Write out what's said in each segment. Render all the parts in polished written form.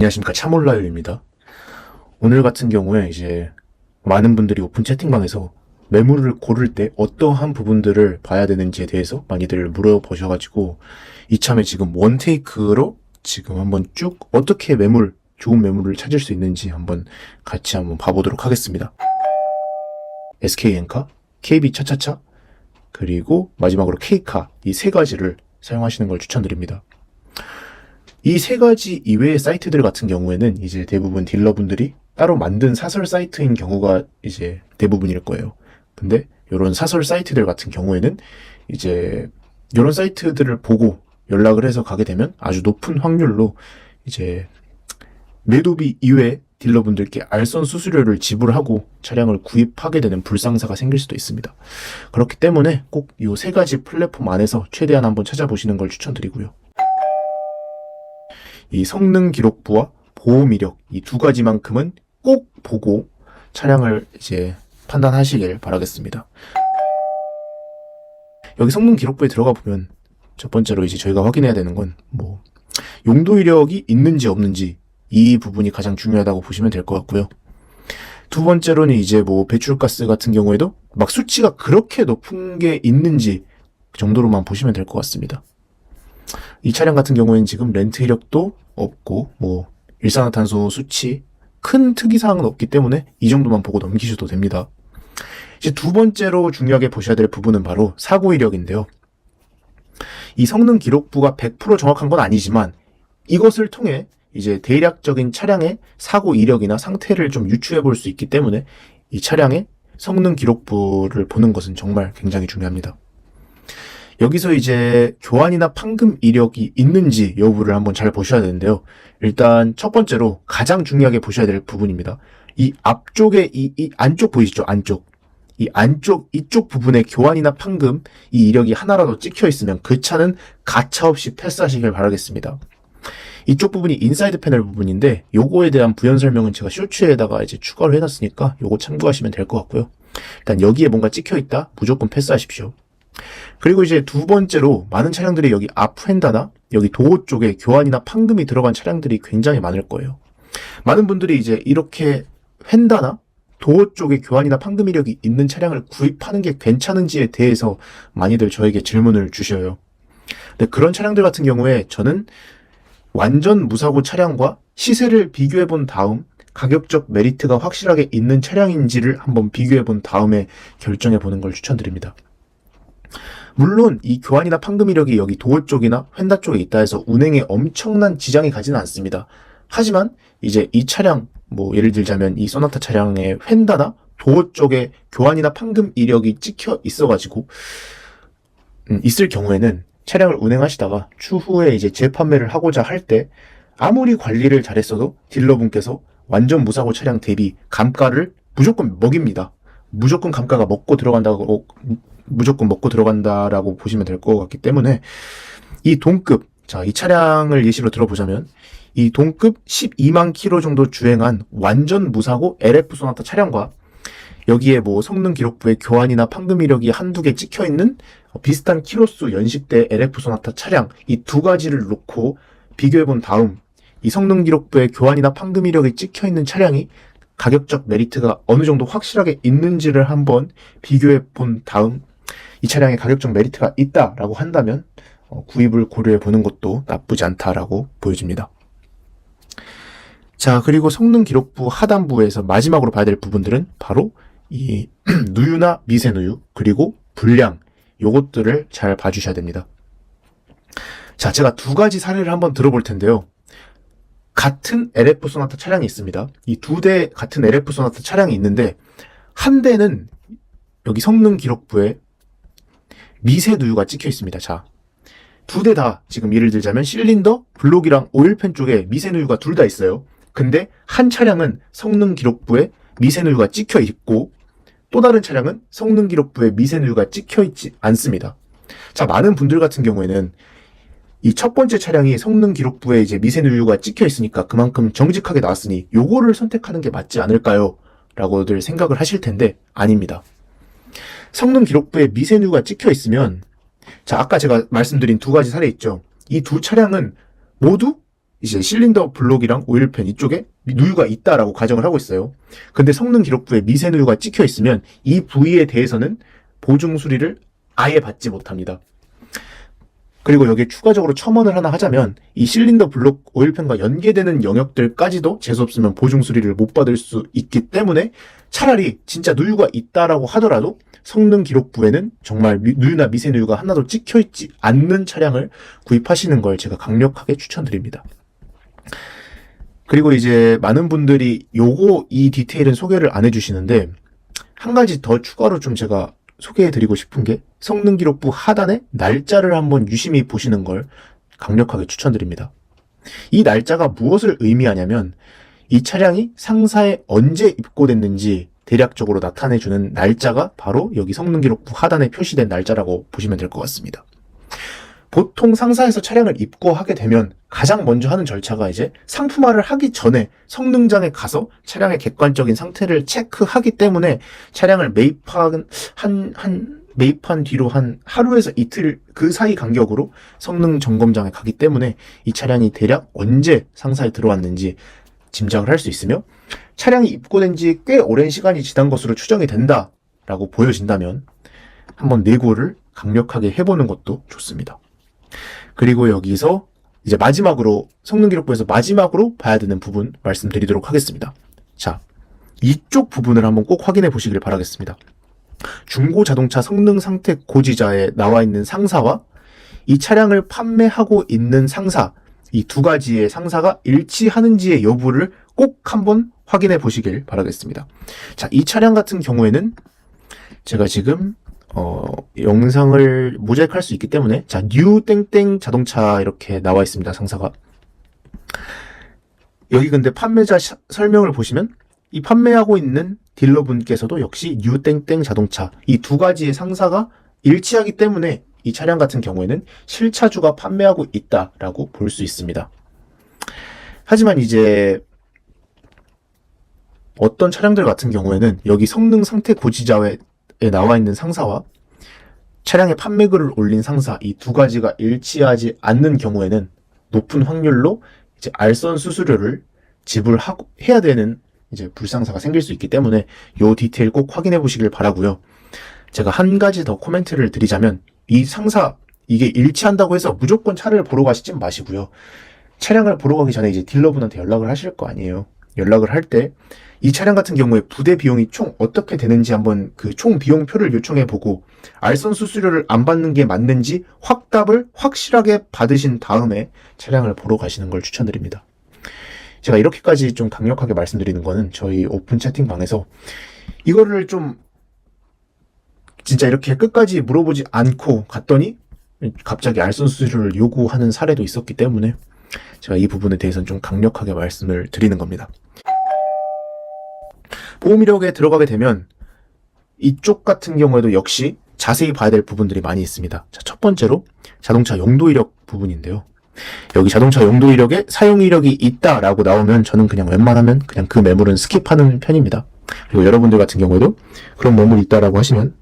안녕하십니까, 차몰라요입니다. 오늘 같은 경우에 이제 많은 분들이 오픈 채팅방에서 매물을 고를 때 어떠한 부분들을 봐야 되는지에 대해서 많이들 물어보셔가지고 이참에 지금 원테이크로 지금 한번 쭉 어떻게 좋은 매물을 찾을 수 있는지 같이 한번 봐보도록 하겠습니다. SK엔카, KB 차차차, 그리고 마지막으로 K카, 이 세 가지를 사용하시는 걸 추천드립니다. 이 세 가지 이외의 사이트들 같은 경우에는 이제 대부분 딜러분들이 따로 만든 사설 사이트인 경우가 이제 대부분일 거예요. 근데 이런 사설 사이트들 같은 경우에는 이제 이런 사이트들을 보고 연락을 해서 가게 되면 아주 높은 확률로 이제 매도비 이외에 딜러분들께 알선 수수료를 지불하고 차량을 구입하게 되는 불상사가 생길 수도 있습니다. 그렇기 때문에 꼭 이 세 가지 플랫폼 안에서 최대한 한번 찾아보시는 걸 추천드리고요. 이 성능 기록부와 보험 이력 이 두 가지만큼은 꼭 보고 차량을 이제 판단하시길 바라겠습니다. 여기 성능 기록부에 들어가 보면 첫 번째로 이제 저희가 확인해야 되는 건 용도 이력이 있는지 없는지 이 부분이 가장 중요하다고 보시면 될 것 같고요. 두 번째로는 이제 배출가스 같은 경우에도 막 수치가 그렇게 높은 게 있는지 정도로만 보시면 될 것 같습니다. 이 차량 같은 경우에는 지금 렌트 이력도 없고 일산화탄소 수치 큰 특이사항은 없기 때문에 이 정도만 보고 넘기셔도 됩니다. 이제 두 번째로 중요하게 보셔야 될 부분은 바로 사고 이력인데요. 이 성능 기록부가 100% 정확한 건 아니지만 이것을 통해 이제 대략적인 차량의 사고 이력이나 상태를 좀 유추해 볼 수 있기 때문에 이 차량의 성능 기록부를 보는 것은 정말 굉장히 중요합니다. 여기서 이제 교환이나 판금 이력이 있는지 여부를 한번 잘 보셔야 되는데요. 일단 첫 번째로 가장 중요하게 보셔야 될 부분입니다. 이 앞쪽에 이 안쪽 보이시죠? 이쪽 부분에 교환이나 판금 이 이력이 하나라도 찍혀 있으면 그 차는 가차없이 패스하시길 바라겠습니다. 이쪽 부분이 인사이드 패널 부분인데 요거에 대한 부연 설명은 제가 쇼츠에다가 이제 추가를 해놨으니까 요거 참고하시면 될 것 같고요. 일단 여기에 뭔가 찍혀 있다 무조건 패스하십시오. 그리고 이제 두 번째로 많은 차량들이 여기 앞 휀다나 여기 도어 쪽에 교환이나 판금이 들어간 차량들이 굉장히 많을 거예요. 많은 분들이 이제 이렇게 휀다나 도어 쪽에 교환이나 판금 이력이 있는 차량을 구입하는 게 괜찮은지에 대해서 많이들 저에게 질문을 주셔요. 근데 그런 차량들 같은 경우에 저는 완전 무사고 차량과 시세를 비교해 본 다음 가격적 메리트가 확실하게 있는 차량인지를 한번 비교해 본 다음에 결정해 보는 걸 추천드립니다. 물론 이 교환이나 판금 이력이 여기 도어 쪽이나 휀다 쪽에 있다 해서 운행에 엄청난 지장이 가지는 않습니다. 하지만 이제 이 차량 예를 들자면 이 소나타 차량의 휀다나 도어 쪽에 교환이나 판금 이력이 찍혀 있어가지고 있을 경우에는 차량을 운행하시다가 추후에 이제 재판매를 하고자 할 때 아무리 관리를 잘했어도 딜러분께서 완전 무사고 차량 대비 감가를 무조건 먹입니다. 무조건 감가가 무조건 먹고 들어간다라고 보시면 될 것 같기 때문에 이 동급, 이 차량을 예시로 들어보자면 이 동급 12만 킬로 정도 주행한 완전 무사고 LF 소나타 차량과 여기에 성능 기록부에 교환이나 판금 이력이 한두 개 찍혀 있는 비슷한 키로수 연식대 LF 소나타 차량 이 두 가지를 놓고 비교해 본 다음 이 성능 기록부에 교환이나 판금 이력이 찍혀 있는 차량이 가격적 메리트가 어느 정도 확실하게 있는지를 한번 비교해 본 다음 이 차량에 가격적 메리트가 있다라고 한다면 구입을 고려해 보는 것도 나쁘지 않다라고 보여집니다. 자, 그리고 성능 기록부 하단부에서 마지막으로 봐야 될 부분들은 바로 이 누유나 미세 누유 그리고 불량 요것들을 잘 봐주셔야 됩니다. 자, 제가 두 가지 사례를 한번 들어볼 텐데요. 같은 LF 소나타 차량이 있습니다. 이 두 대 같은 LF 소나타 차량이 있는데 한 대는 여기 성능 기록부에 미세 누유가 찍혀 있습니다. 자, 두 대 다 지금 예를 들자면 실린더, 블록이랑 오일팬 쪽에 미세 누유가 둘 다 있어요. 근데 한 차량은 성능 기록부에 미세 누유가 찍혀 있고 또 다른 차량은 성능 기록부에 미세 누유가 찍혀 있지 않습니다. 자, 많은 분들 같은 경우에는 이 첫 번째 차량이 성능 기록부에 이제 미세 누유가 찍혀 있으니까 그만큼 정직하게 나왔으니 요거를 선택하는 게 맞지 않을까요? 라고들 생각을 하실 텐데 아닙니다. 성능 기록부에 미세 누유가 찍혀 있으면 자, 아까 제가 말씀드린 두 가지 사례 있죠. 이 두 차량은 모두 이제 실린더 블록이랑 오일팬 이쪽에 누유가 있다라고 가정을 하고 있어요. 근데 성능 기록부에 미세 누유가 찍혀 있으면 이 부위에 대해서는 보증 수리를 아예 받지 못합니다. 그리고 여기에 추가적으로 첨언을 하나 하자면 이 실린더 블록 오일팬과 연계되는 영역들까지도 재수 없으면 보증 수리를 못 받을 수 있기 때문에 차라리 진짜 누유가 있다라고 하더라도 성능 기록부에는 정말 누유나 미세 누유가 하나도 찍혀 있지 않는 차량을 구입하시는 걸 제가 강력하게 추천드립니다. 그리고 이제 많은 분들이 이 디테일은 소개를 안 해주시는데 한 가지 더 추가로 좀 제가 소개해드리고 싶은 게 성능 기록부 하단에 날짜를 한번 유심히 보시는 걸 강력하게 추천드립니다. 이 날짜가 무엇을 의미하냐면 이 차량이 상사에 언제 입고됐는지 대략적으로 나타내주는 날짜가 바로 여기 성능 기록부 하단에 표시된 날짜라고 보시면 될 것 같습니다. 보통 상사에서 차량을 입고하게 되면 가장 먼저 하는 절차가 이제 상품화를 하기 전에 성능장에 가서 차량의 객관적인 상태를 체크하기 때문에 차량을 매입한 뒤로 한 하루에서 이틀 그 사이 간격으로 성능 점검장에 가기 때문에 이 차량이 대략 언제 상사에 들어왔는지 짐작을 할 수 있으며 차량이 입고된 지 꽤 오랜 시간이 지난 것으로 추정이 된다라고 보여진다면 한번 내고를 강력하게 해보는 것도 좋습니다. 그리고 여기서 이제 마지막으로 성능 기록부에서 마지막으로 봐야 되는 부분 말씀드리도록 하겠습니다. 자, 이쪽 부분을 한번 꼭 확인해 보시길 바라겠습니다. 중고 자동차 성능 상태 고지자에 나와 있는 상사와 이 차량을 판매하고 있는 상사, 이 두 가지의 상사가 일치하는지의 여부를 꼭 한번 확인해 보시길 바라겠습니다. 자, 이 차량 같은 경우에는 제가 지금 영상을 모자이크할 수 있기 때문에 자, 뉴 땡땡 자동차 이렇게 나와 있습니다. 상사가. 여기 근데 판매자 설명을 보시면 이 판매하고 있는 딜러분께서도 역시 뉴 땡땡 자동차 이 두 가지의 상사가 일치하기 때문에 이 차량 같은 경우에는 실차주가 판매하고 있다라고 볼 수 있습니다. 하지만 이제 어떤 차량들 같은 경우에는 여기 성능 상태 고지자에 나와 있는 상사와 차량의 판매글을 올린 상사 이 두 가지가 일치하지 않는 경우에는 높은 확률로 이제 알선 수수료를 지불해야 되는 이제 불상사가 생길 수 있기 때문에 이 디테일 꼭 확인해 보시길 바라고요. 제가 한 가지 더 코멘트를 드리자면 이 상사 이게 일치한다고 해서 무조건 차를 보러 가시진 마시고요. 차량을 보러 가기 전에 이제 딜러분한테 연락을 하실 거 아니에요. 연락을 할 때 이 차량 같은 경우에 부대 비용이 총 어떻게 되는지 한번 그 총 비용표를 요청해 보고 알선 수수료를 안 받는 게 맞는지 확답을 확실하게 받으신 다음에 차량을 보러 가시는 걸 추천드립니다. 제가 이렇게까지 좀 강력하게 말씀드리는 거는 저희 오픈 채팅방에서 이거를 좀 진짜 이렇게 끝까지 물어보지 않고 갔더니 갑자기 알선 수수료를 요구하는 사례도 있었기 때문에 제가 이 부분에 대해서는 좀 강력하게 말씀을 드리는 겁니다. 보험 이력에 들어가게 되면 이쪽 같은 경우에도 역시 자세히 봐야 될 부분들이 많이 있습니다. 자, 첫 번째로 자동차 용도 이력 부분인데요. 여기 자동차 용도 이력에 사용 이력이 있다라고 나오면 저는 그냥 웬만하면 그냥 그 매물은 스킵하는 편입니다. 그리고 여러분들 같은 경우에도 그런 매물이 있다라고 하시면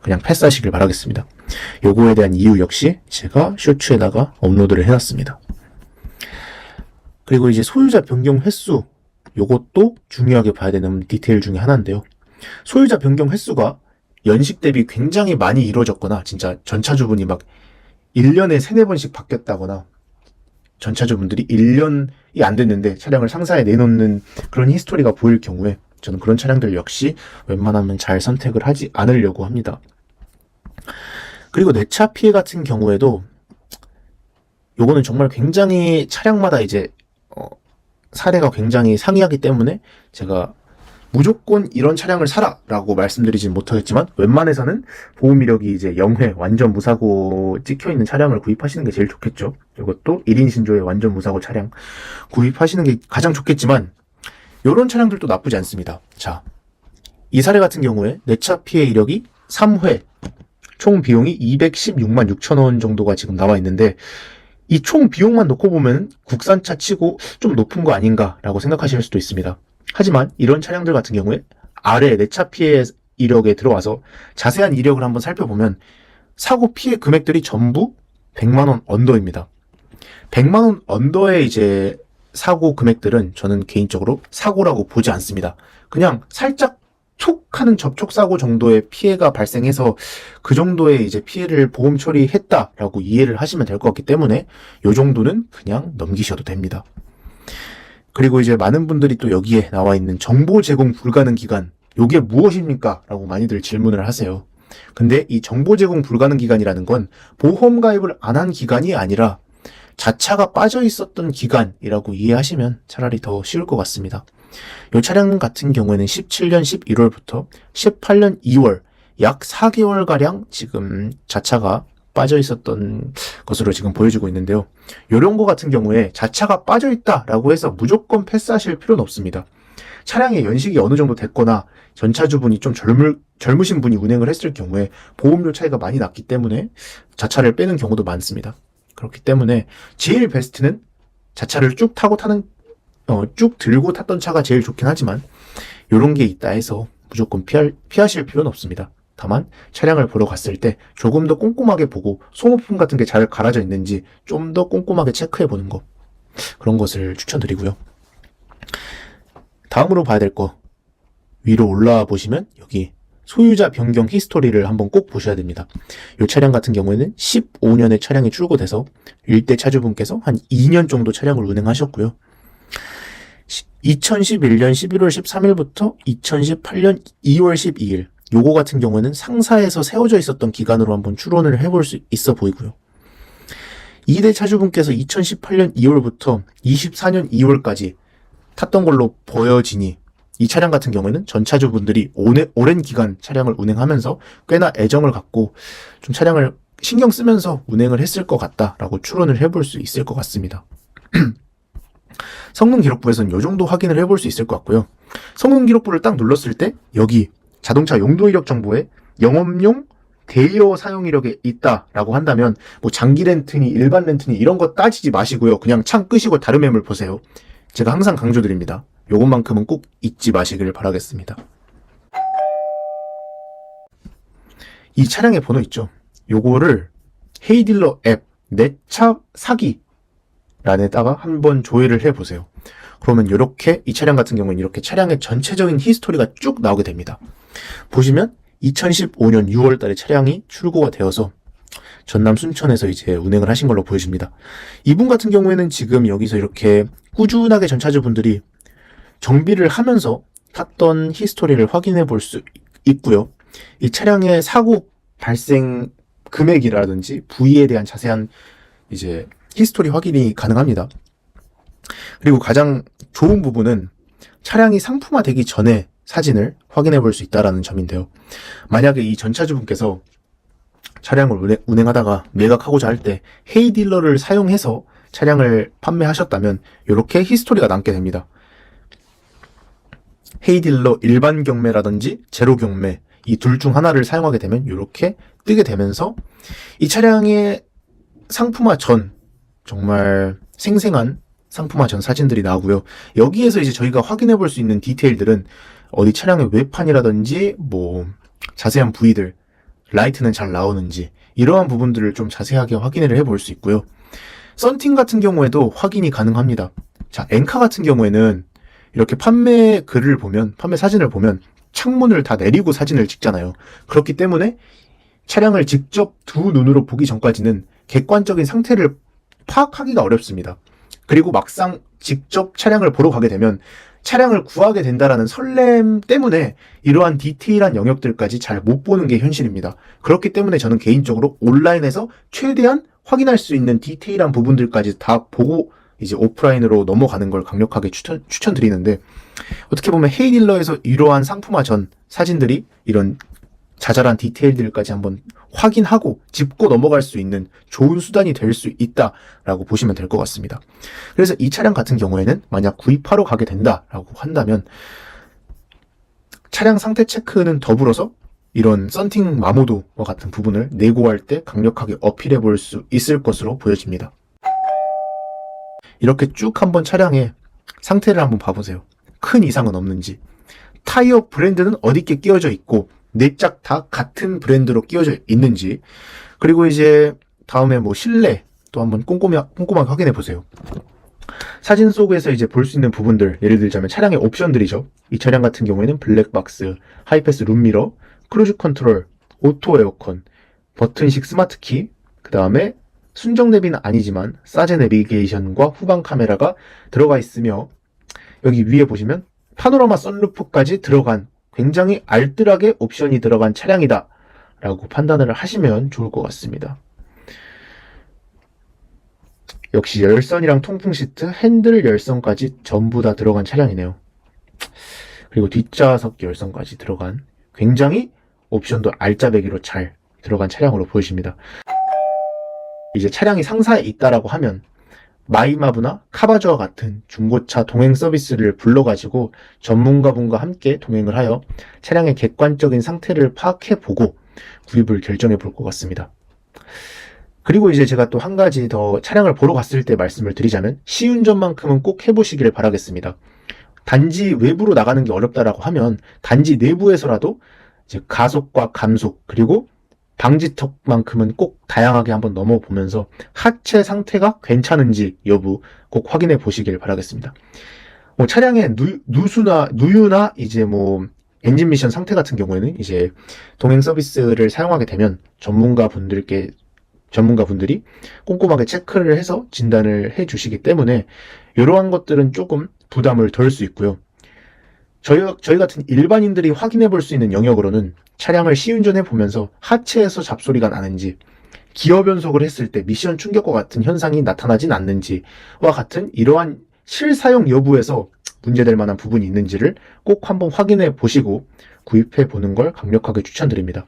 그냥 패스하시길 바라겠습니다. 요거에 대한 이유 역시 제가 쇼츠에다가 업로드를 해놨습니다. 그리고 이제 소유자 변경 횟수 요것도 중요하게 봐야 되는 디테일 중에 하나인데요. 소유자 변경 횟수가 연식 대비 굉장히 많이 이루어졌거나 진짜 전차주분이 막 1년에 3-4번씩 바뀌었다거나 전차주분들이 1년이 안 됐는데 차량을 상사에 내놓는 그런 히스토리가 보일 경우에 저는 그런 차량들 역시 웬만하면 잘 선택을 하지 않으려고 합니다. 그리고 내차 피해 같은 경우에도 요거는 정말 굉장히 차량마다 이제 사례가 굉장히 상이하기 때문에 제가 무조건 이런 차량을 사라 라고 말씀드리진 못하겠지만 웬만해서는 보험 이력이 이제 0회 완전 무사고 찍혀있는 차량을 구입하시는 게 제일 좋겠죠. 이것도 1인 신조의 완전 무사고 차량 구입하시는 게 가장 좋겠지만 이런 차량들도 나쁘지 않습니다. 자, 이 사례 같은 경우에 내차 피해 이력이 3회 총 비용이 216만 6천 원 정도가 지금 나와 있는데 이 총 비용만 놓고 보면 국산차 치고 좀 높은 거 아닌가라고 생각하실 수도 있습니다. 하지만 이런 차량들 같은 경우에 아래 내차 피해 이력에 들어와서 자세한 이력을 한번 살펴보면 사고 피해 금액들이 전부 100만 원 언더입니다. 100만 원 언더의 이제 사고 금액들은 저는 개인적으로 사고라고 보지 않습니다. 그냥 살짝 툭 하는 접촉사고 정도의 피해가 발생해서 그 정도의 이제 피해를 보험 처리했다라고 이해를 하시면 될 것 같기 때문에 요 정도는 그냥 넘기셔도 됩니다. 그리고 이제 많은 분들이 또 여기에 나와 있는 정보 제공 불가능 기간, 요게 무엇입니까? 라고 많이들 질문을 하세요. 근데 이 정보 제공 불가능 기간이라는 건 보험 가입을 안 한 기간이 아니라 자차가 빠져 있었던 기간이라고 이해하시면 차라리 더 쉬울 것 같습니다. 이 차량 같은 경우에는 17년 11월부터 18년 2월 약 4개월가량 지금 자차가 빠져 있었던 것으로 지금 보여지고 있는데요. 이런 거 같은 경우에 자차가 빠져 있다라고 해서 무조건 패스하실 필요는 없습니다. 차량의 연식이 어느 정도 됐거나 전차주분이 좀 젊으신 분이 운행을 했을 경우에 보험료 차이가 많이 났기 때문에 자차를 빼는 경우도 많습니다. 그렇기 때문에 제일 베스트는 자차를 쭉 들고 탔던 차가 제일 좋긴 하지만 이런 게 있다 해서 무조건 피하실 필요는 없습니다. 다만 차량을 보러 갔을 때 조금 더 꼼꼼하게 보고 소모품 같은 게 잘 갈아져 있는지 좀 더 꼼꼼하게 체크해 보는 거, 그런 것을 추천드리고요. 다음으로 봐야 될 거, 위로 올라와 보시면 여기 소유자 변경 히스토리를 한번 꼭 보셔야 됩니다. 이 차량 같은 경우에는 15년에 차량이 출고돼서 일대 차주분께서 한 2년 정도 차량을 운행하셨고요. 2011년 11월 13일부터 2018년 2월 12일 요거 같은 경우에는 상사에서 세워져 있었던 기간으로 한번 추론을 해볼 수 있어 보이고요. 2대 차주분께서 2018년 2월부터 24년 2월까지 탔던 걸로 보여지니 이 차량 같은 경우에는 전 차주분들이 오랜 기간 차량을 운행하면서 꽤나 애정을 갖고 좀 차량을 신경 쓰면서 운행을 했을 것 같다라고 추론을 해볼 수 있을 것 같습니다. 성능 기록부에서는 이 정도 확인을 해볼 수 있을 것 같고요. 성능 기록부를 딱 눌렀을 때 여기 자동차 용도 이력 정보에 영업용 대여 사용 이력에 있다라고 한다면 뭐 장기 렌트니 일반 렌트니 이런 거 따지지 마시고요. 그냥 창 끄시고 다른 매물 보세요. 제가 항상 강조드립니다. 요것만큼은 꼭 잊지 마시길 바라겠습니다. 이 차량의 번호 있죠? 요거를 헤이딜러 앱 내 차 사기 란에다가 한번 조회를 해보세요. 그러면 이렇게 이 차량 같은 경우는 이렇게 차량의 전체적인 히스토리가 쭉 나오게 됩니다. 보시면 2015년 6월 달에 차량이 출고가 되어서 전남 순천에서 이제 운행을 하신 걸로 보여집니다. 이분 같은 경우에는 지금 여기서 이렇게 꾸준하게 전차주분들이 정비를 하면서 탔던 히스토리를 확인해 볼 수 있고요. 이 차량의 사고 발생 금액이라든지 부위에 대한 자세한 이제 히스토리 확인이 가능합니다. 그리고 가장 좋은 부분은 차량이 상품화되기 전에 사진을 확인해 볼 수 있다는 점인데요. 만약에 이 전차주분께서 차량을 운행하다가 매각하고자 할 때 헤이딜러를 사용해서 차량을 판매하셨다면 이렇게 히스토리가 남게 됩니다. 헤이딜러 일반 경매라든지 제로 경매 이 둘 중 하나를 사용하게 되면 이렇게 뜨게 되면서 이 차량의 상품화 전 정말 생생한 상품화 전 사진들이 나오고요. 여기에서 이제 저희가 확인해 볼 수 있는 디테일들은 어디 차량의 외판이라든지 뭐 자세한 부위들, 라이트는 잘 나오는지 이러한 부분들을 좀 자세하게 확인을 해볼 수 있고요. 썬팅 같은 경우에도 확인이 가능합니다. 자, 엔카 같은 경우에는 이렇게 판매 글을 보면, 판매 사진을 보면 창문을 다 내리고 사진을 찍잖아요. 그렇기 때문에 차량을 직접 두 눈으로 보기 전까지는 객관적인 상태를 파악하기가 어렵습니다. 그리고 막상 직접 차량을 보러 가게 되면 차량을 구하게 된다라는 설렘 때문에 이러한 디테일한 영역들까지 잘 못 보는 게 현실입니다. 그렇기 때문에 저는 개인적으로 온라인에서 최대한 확인할 수 있는 디테일한 부분들까지 다 보고 이제 오프라인으로 넘어가는 걸 강력하게 추천드리는데, 어떻게 보면 헤이딜러에서 이러한 상품화 전 사진들이 이런 자잘한 디테일들까지 한번 확인하고 짚고 넘어갈 수 있는 좋은 수단이 될 수 있다라고 보시면 될 것 같습니다. 그래서 이 차량 같은 경우에는 만약 구입하러 가게 된다라고 한다면 차량 상태 체크는 더불어서 이런 썬팅 마모도와 같은 부분을 내고할 때 강력하게 어필해 볼 수 있을 것으로 보여집니다. 이렇게 쭉 한번 차량의 상태를 한번 봐보세요. 큰 이상은 없는지, 타이어 브랜드는 어디께 끼워져 있고 네 짝 다 같은 브랜드로 끼워져 있는지, 그리고 이제 다음에 뭐 실내 또 한번 꼼꼼하게 확인해 보세요. 사진 속에서 이제 볼 수 있는 부분들, 예를 들자면 차량의 옵션들이죠. 이 차량 같은 경우에는 블랙박스, 하이패스 룸미러, 크루즈 컨트롤, 오토 에어컨, 버튼식 스마트 키, 그 다음에 순정 내비는 아니지만 사제 내비게이션과 후방 카메라가 들어가 있으며, 여기 위에 보시면 파노라마 선루프까지 들어간 굉장히 알뜰하게 옵션이 들어간 차량이다 라고 판단을 하시면 좋을 것 같습니다. 역시 열선이랑 통풍 시트, 핸들 열선까지 전부 다 들어간 차량이네요. 그리고 뒷좌석 열선까지 들어간 굉장히 옵션도 알짜배기로 잘 들어간 차량으로 보여집니다. 이제 차량이 상사에 있다라고 하면 마이마브나 카바주와 같은 중고차 동행 서비스를 불러가지고 전문가분과 함께 동행을 하여 차량의 객관적인 상태를 파악해보고 구입을 결정해 볼 것 같습니다. 그리고 이제 제가 또 한 가지 더 차량을 보러 갔을 때 말씀을 드리자면 시운전만큼은 꼭 해보시기를 바라겠습니다. 단지 외부로 나가는 게 어렵다라고 하면 단지 내부에서라도 이제 가속과 감속 그리고 방지턱만큼은 꼭 다양하게 한번 넘어보면서 하체 상태가 괜찮은지 여부 꼭 확인해 보시길 바라겠습니다. 차량의 누유나 이제 엔진 미션 상태 같은 경우에는 이제 동행 서비스를 사용하게 되면 전문가분들이 꼼꼼하게 체크를 해서 진단을 해 주시기 때문에 이러한 것들은 조금 부담을 덜 수 있고요. 저희 같은 일반인들이 확인해 볼 수 있는 영역으로는 차량을 시운전해 보면서 하체에서 잡소리가 나는지, 기어 변속을 했을 때 미션 충격과 같은 현상이 나타나진 않는지와 같은 이러한 실사용 여부에서 문제될 만한 부분이 있는지를 꼭 한번 확인해 보시고 구입해 보는 걸 강력하게 추천드립니다.